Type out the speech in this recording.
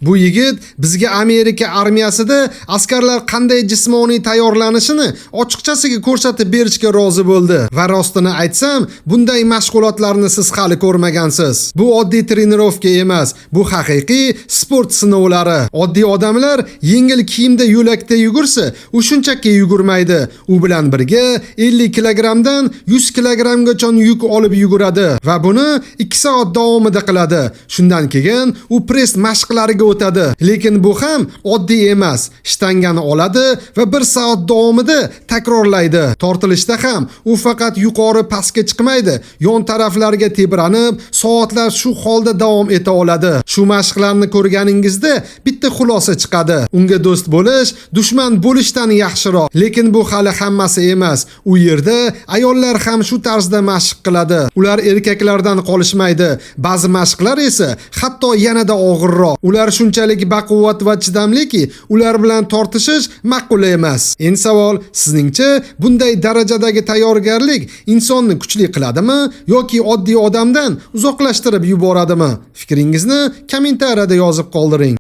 Bu yigit bizga Amerika armiyasida askarlar qanday jismoniy tayyorlanishini ochiqchasiga ko'rsatib berishga rozi bo'ldi. Va rostini aytsam, bunday mashg'ulotlarni siz hali ko'rmagansiz. Bu oddiy trenirovka emas, bu haqiqiy sport sinovlari. Oddiy odamlar yengil kiyimda yo'lakda yugursa, u shunchaki yugurmaydi. U bilan birga 50 kilogramdan 100 kilogramgacha yuk olib yuguradi va buni 2 soat davomida qiladi. Shundan keyin u press mashqlariga o'tadi. Lekin bu ham oddiy emas. Shtangani oladi va 1 soat davomida takrorlaydi. Tortilishda ham u faqat yuqori pastga chiqmaydi, yon taraflarga tebranib, soatlar shu holda davom eta oladi. Shu mashqlarni ko'rganingizda bitta xulosa chiqadi. Unga do'st bo'lish, dushman bo'lishdan yaxshiroq. Lekin bu hali hammasi emas. U yerda ayollar ham shu tarzda mashq qiladi. Ular erkaklardan qolishmaydi. Ba'zi mashqlar esa hatto yanada og'irroq. Ular shunchalik baquvvat va chidamliki, ular bilan tortishish ma'qul emas. Endi savol, sizningcha bunday darajadagi tayyorgarlik insonni kuchli qiladimi yoki oddiy odamdan uzoqlashtirib yuboradimi? Fikringizni kommentariyada yozib qoldiring.